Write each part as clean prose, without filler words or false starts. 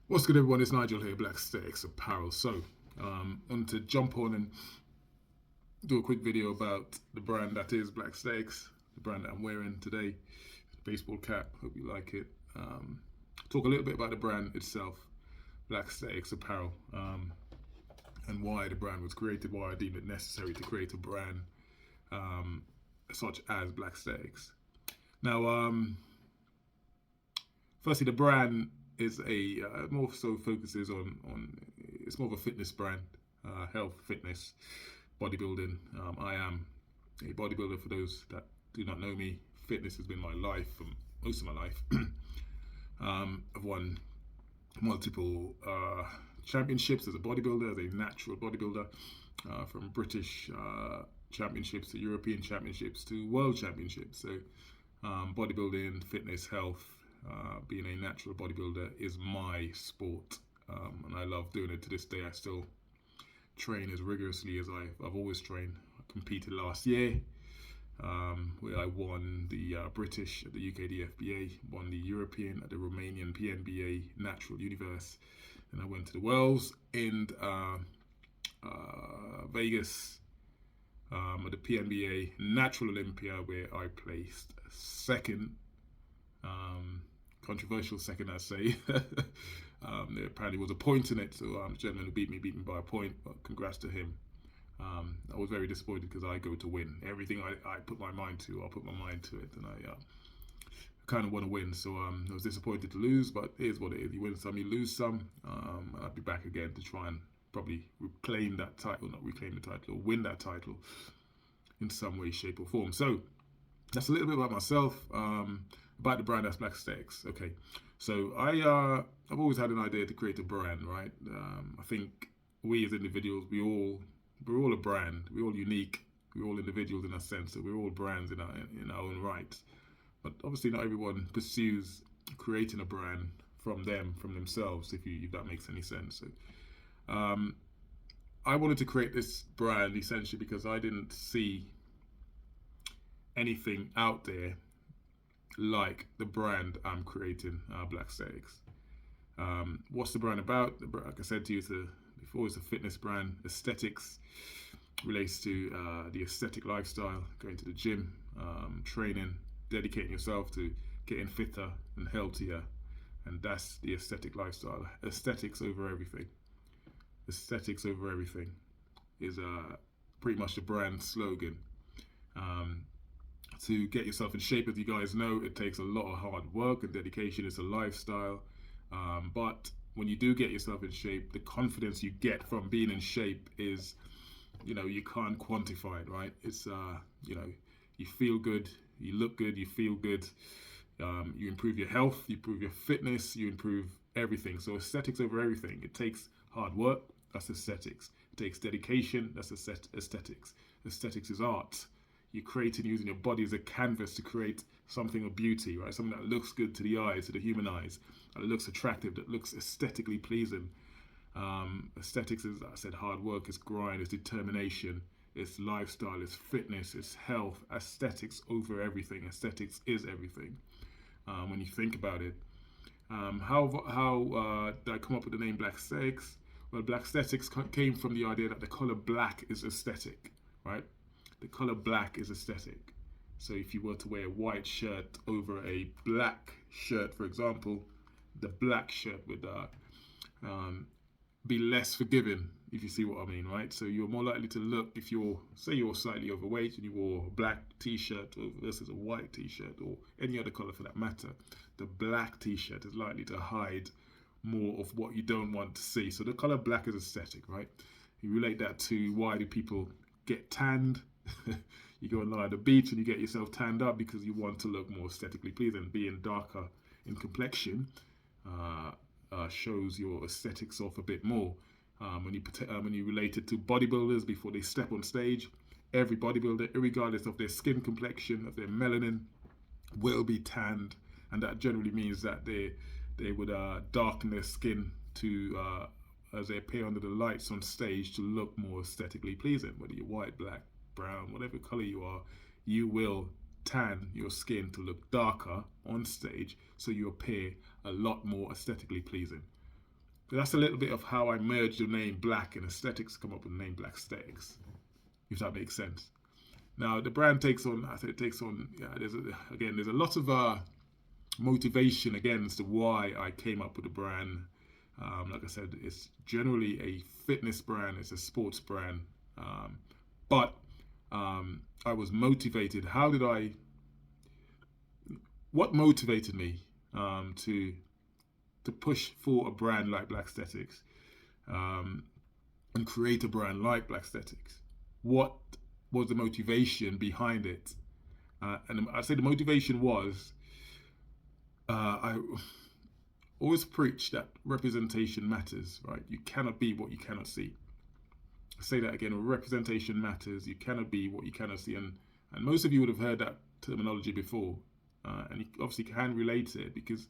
What's good, everyone? It's Nigel here, Black Aesthetics Apparel. So, I want to jump on and do a quick video about the brand that is Black Aesthetics, the brand that I'm wearing today, baseball cap. Hope you like it. Talk a little bit about the brand itself, Black Aesthetics Apparel, and why the brand was created, why I deemed it necessary to create a brand such as Black Aesthetics. Now, firstly, the brand is more so focuses on it's more of a fitness brand, health, fitness, bodybuilding. I am a bodybuilder. For those that do not know me, fitness has been my life for most of my life. I've won multiple championships as a bodybuilder, as a natural bodybuilder, from British championships to European championships to world championships. So bodybuilding, fitness, health, being a natural bodybuilder is my sport, and I love doing it to this day. I still train as rigorously as I've always trained. I competed last year, where I won the British at the UKDFBA, won the European at the Romanian PNBA Natural Universe, and I went to the Worlds in Vegas at the PNBA Natural Olympia, where I placed second. Controversial second, I say. There apparently was a point in it, so the gentleman who beat me by a point, but congrats to him. I was very disappointed because I go to win. Everything I put my mind to, I'll put my mind to it, and I kind of want to win. So I was disappointed to lose, but it is what it is. You win some, you lose some. I'll be back again to try and probably reclaim that title, not reclaim the title, or win that title in some way, shape, or form. So that's a little bit about myself. About the brand, that's Black Aesthetics. Okay, so I've always had an idea to create a brand, right? I think we as individuals, we're all a brand. We're all unique. We're all individuals in a sense. So we're all brands in our own right. But obviously, not everyone pursues creating a brand from themselves. If that makes any sense. So, I wanted to create this brand essentially because I didn't see anything out there like the brand I'm creating, Black Aesthetics. What's the brand about? Like I said to you before, it's a fitness brand. Aesthetics relates to the aesthetic lifestyle, going to the gym, training, dedicating yourself to getting fitter and healthier, and that's the aesthetic lifestyle. Aesthetics over everything. Aesthetics over everything is pretty much the brand slogan. To get yourself in shape, as you guys know, it takes a lot of hard work and dedication. It's a lifestyle, but when you do get yourself in shape, the confidence you get from being in shape is, you can't quantify it, right? It's you feel good, you look good, you feel good, you improve your health, you improve your fitness, you improve everything. So aesthetics over everything. It takes hard work, that's aesthetics. It takes dedication, that's aesthetics. Aesthetics is art. You're creating, using your body as a canvas to create something of beauty, right? Something that looks good to the eyes, to the human eyes, that looks attractive, that looks aesthetically pleasing. Aesthetics is, like I said, hard work, it's grind, it's determination, it's lifestyle, it's fitness, it's health. Aesthetics over everything. Aesthetics is everything. When you think about it, how did I come up with the name Black Aesthetics? Well, Black Aesthetics came from the idea that the color black is aesthetic, right? The color black is aesthetic. So if you were to wear a white shirt over a black shirt, for example, the black shirt would be less forgiving, if you see what I mean, right? So you're more likely to look, if you're slightly overweight and you wore a black t-shirt versus a white t-shirt, or any other color for that matter, the black t-shirt is likely to hide more of what you don't want to see. So the color black is aesthetic, right? You relate that to why do people get tanned? You go and lie at the beach and you get yourself tanned up because you want to look more aesthetically pleasing. Being darker in complexion shows your aesthetics off a bit more. When you relate it to bodybuilders before they step on stage, every bodybuilder, regardless of their skin complexion, of their melanin, will be tanned, and that generally means that they would darken their skin to as they appear under the lights on stage to look more aesthetically pleasing. Whether you're white, black, brown, whatever color you are, you will tan your skin to look darker on stage so you appear a lot more aesthetically pleasing. So that's a little bit of how I merged the name Black and aesthetics to come up with the name Black Aesthetics, if that makes sense. Now the brand takes on, I think it takes on, there's a lot of motivation again as to why I came up with the brand. Like I said, it's generally a fitness brand, it's a sports brand, but I was motivated. What motivated me to push for a brand like Black Aesthetics and create a brand like Black Aesthetics? What was the motivation behind it? And I'd say the motivation was, I always preach that representation matters, right? You cannot be what you cannot see. I say that again, representation matters. You cannot be what you cannot see. And most of you would have heard that terminology before. And you obviously can relate to it, because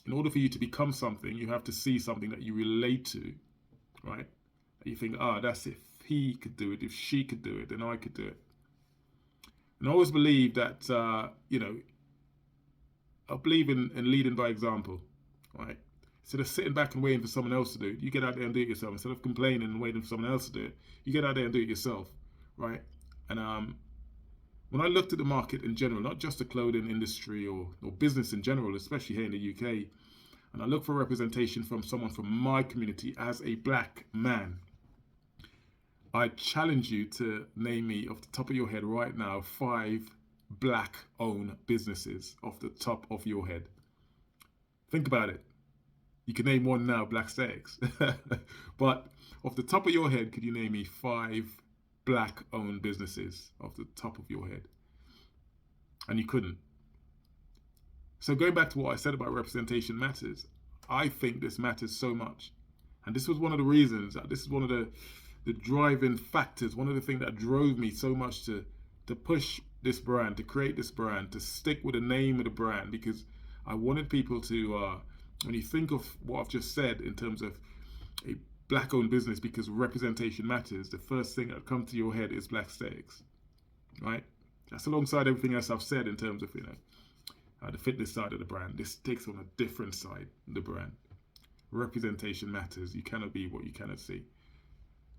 in order for you to become something, you have to see something that you relate to, right? You think, that's if he could do it, if she could do it, then I could do it. And I always believe that, I believe in leading by example, right? Instead of sitting back and waiting for someone else to do it, you get out there and do it yourself. Instead of complaining and waiting for someone else to do it, you get out there and do it yourself, right? And when I looked at the market in general, not just the clothing industry or business in general, especially here in the UK, and I look for representation from someone from my community as a black man, I challenge you to name me off the top of your head right now 5 black-owned businesses off the top of your head. Think about it. You can name one now, Black Aesthetics. But off the top of your head, could you name me 5 black-owned businesses off the top of your head? And you couldn't. So going back to what I said about representation matters, I think this matters so much. And this was one of the reasons, this is one of the driving factors, one of the things that drove me so much to push this brand, to create this brand, to stick with the name of the brand, because I wanted people to, when you think of what I've just said in terms of a black-owned business, because representation matters, the first thing that comes to your head is Black Aesthetics, right? That's alongside everything else I've said in terms of, the fitness side of the brand. This takes on a different side of the brand. Representation matters. You cannot be what you cannot see.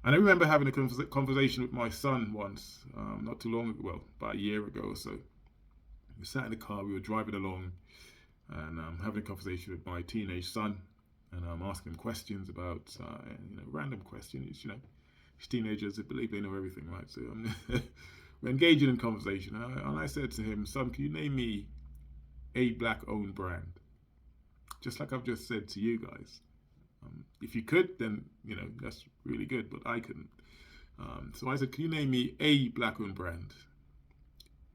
And I remember having a conversation with my son once, not too long ago, well, about a year ago or so. We sat in the car, we were driving along, and having a conversation with my teenage son, and I'm asking him questions about, random questions. These teenagers, they believe they know everything, right? So we're engaging in conversation, and I said to him, son, can you name me a black-owned brand? Just like I've just said to you guys. If you could, then, that's really good, but I couldn't. So I said, can you name me a black-owned brand?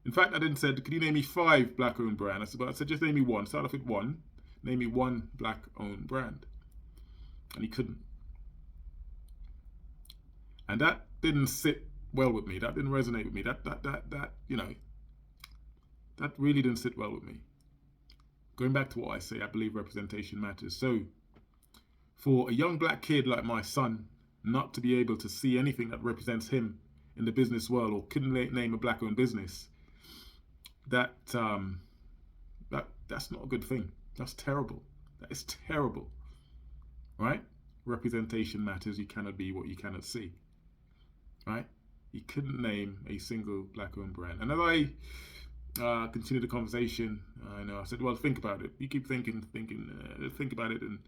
In fact, I didn't say, can you name me 5 black-owned brands? I said, just name me one. Start off with one. Name me one black-owned brand. And he couldn't. And that didn't sit well with me. That didn't resonate with me. That really didn't sit well with me. Going back to what I say, I believe representation matters. So for a young black kid like my son not to be able to see anything that represents him in the business world, or couldn't name a black-owned business, that's not a good thing. That's terrible. That is terrible, right? Representation matters. You cannot be what you cannot see, right? He couldn't name a single black-owned brand. And as I continued the conversation, I said, well, think about it. You keep thinking, think about it, and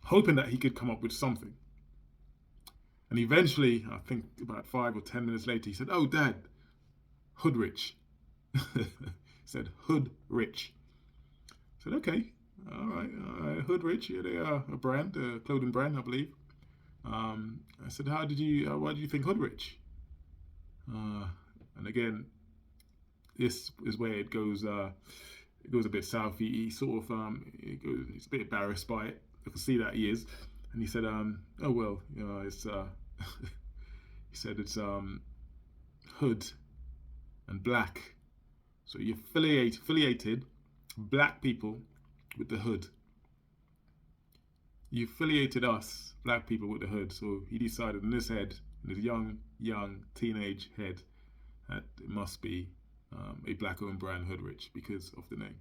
hoping that he could come up with something. And eventually, I think about 5 or 10 minutes later, he said, oh, Dad, Hoodrich. He said, Hoodrich. I said, okay, all right, Hoodrich, yeah, they are a brand, a clothing brand, I believe. I said, why did you think Hoodrich? And again, this is where it goes a bit south. He sort of, he's a bit embarrassed by it. I can see that he is. And he said, oh, well, it's, he said it's hood and black. So you affiliated black people with the hood. You affiliated us, black people, with the hood. So he decided in his head, in his young teenage head, that it must be a black-owned brand, Hoodrich, because of the name.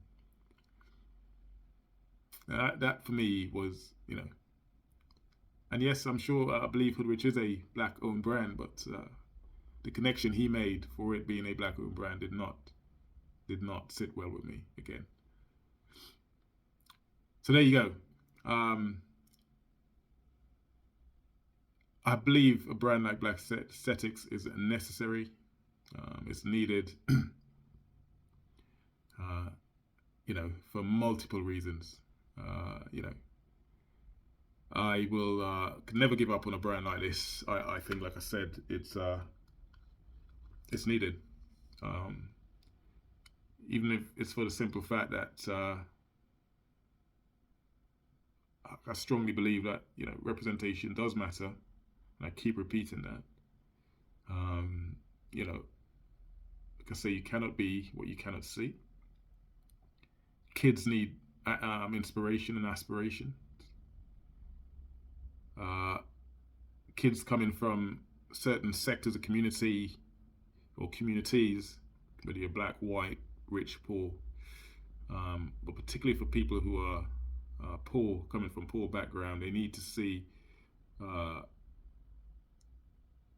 That for me was, and yes, I'm sure, I believe Hoodrich is a black-owned brand, but the connection he made for it being a black-owned brand did not sit well with me again. So there you go. I believe a brand like Black Aesthetics is necessary. It's needed, for multiple reasons. I will could never give up on a brand like this. I think, like I said, it's needed. Even if it's for the simple fact that I strongly believe that representation does matter, and I keep repeating that. Like I say, you cannot be what you cannot see. Kids need inspiration and aspiration. Kids coming from certain sectors of community or communities, whether you're black, white, rich, poor, but particularly for people who are poor, coming from poor background, they need to see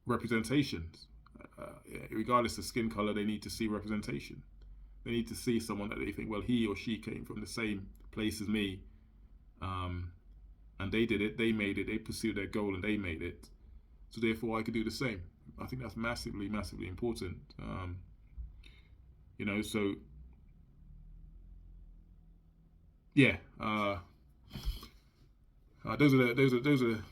representations. Regardless of skin color, they need to see representation. They need to see someone that they think, well, he or she came from the same place as me, and they did it, they made it, they pursued their goal, and they made it. So therefore, I could do the same. I think that's massively, massively important. So yeah, those are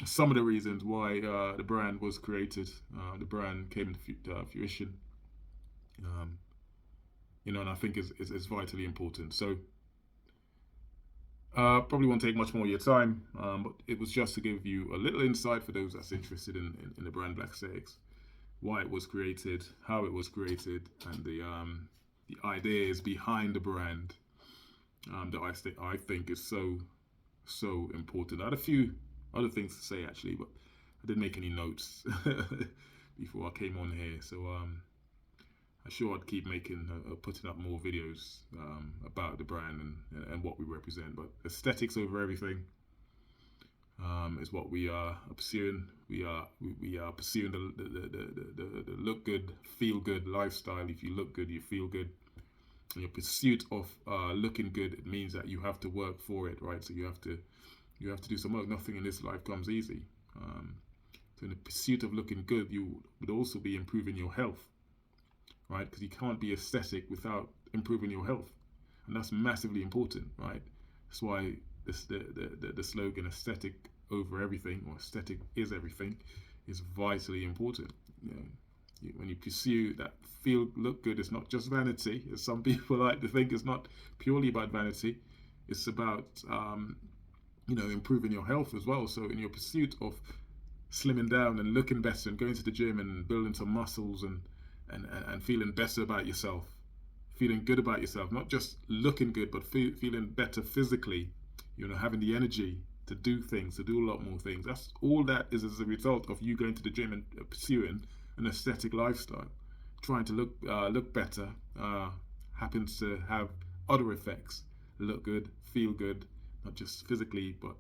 some of the reasons why the brand was created. The brand came into fruition. And I think is vitally important. So probably won't take much more of your time, but it was just to give you a little insight for those that's interested in the brand Black Aesthetics, why it was created, how it was created, and the ideas behind the brand that I think is so important. I had a few other things to say actually, but I didn't make any notes before I came on here. So I'm sure I'd keep putting up more videos about the brand and what we represent. But aesthetics over everything is what we are pursuing. We are pursuing the look good, feel good lifestyle. If you look good, you feel good. In your pursuit of looking good, it means that you have to work for it, right? So you have to do some work. Nothing in this life comes easy. So in the pursuit of looking good, you would also be improving your health, right? Because you can't be aesthetic without improving your health, and that's massively important, right? That's why the slogan "aesthetic over everything" or "aesthetic is everything" is vitally important. When you pursue that look good, it's not just vanity, as some people like to think. It's not purely about vanity. It's about improving your health as well. So in your pursuit of slimming down and looking better and going to the gym and building some muscles and feeling better about yourself, feeling good about yourself, not just looking good, but feeling better physically, having the energy to do things, to do a lot more things. That's all that is as a result of you going to the gym and pursuing an aesthetic lifestyle. Trying to look better happens to have other effects. Look good, feel good, not just physically, but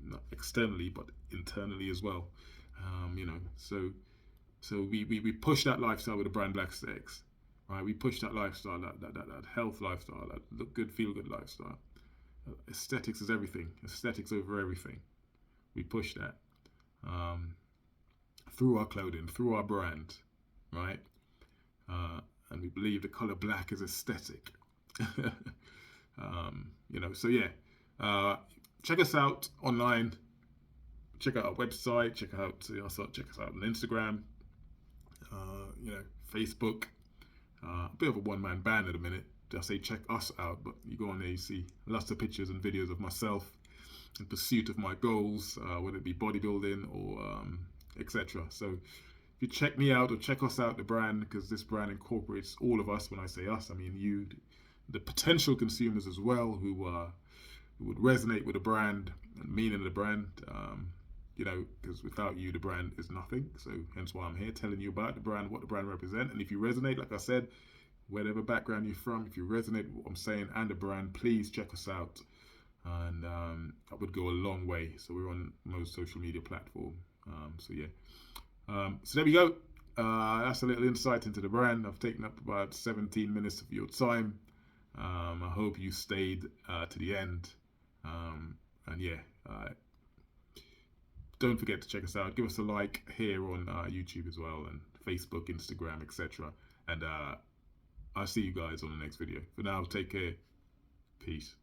not externally, but internally as well. So we push that lifestyle with the brand Black Aesthetics, right? We push that lifestyle, that health lifestyle, that look good, feel good lifestyle. Aesthetics is everything. Aesthetics over everything. We push that through our clothing, through our brand, right? And we believe the color black is aesthetic. So yeah, check us out online. Check out our website. Check us out on Instagram. Facebook. A bit of a one-man band at the minute. I say check us out, but you go on there, you see lots of pictures and videos of myself in pursuit of my goals, whether it be bodybuilding or etc. So if you check me out or check us out, the brand, because this brand incorporates all of us. When I say us, I mean you, the potential consumers as well, who would resonate with the brand and meaning of the brand. Because without you, the brand is nothing. So hence why I'm here telling you about the brand, what the brand represents. And if you resonate, like I said, whatever background you're from, if you resonate with what I'm saying and the brand, please check us out. And that would go a long way. So we're on most social media platforms. So yeah. So there we go. That's a little insight into the brand. I've taken up about 17 minutes of your time. I hope you stayed to the end. And yeah, don't forget to check us out. Give us a like here on YouTube as well, and Facebook, Instagram, etc. And I'll see you guys on the next video. For now, take care. Peace.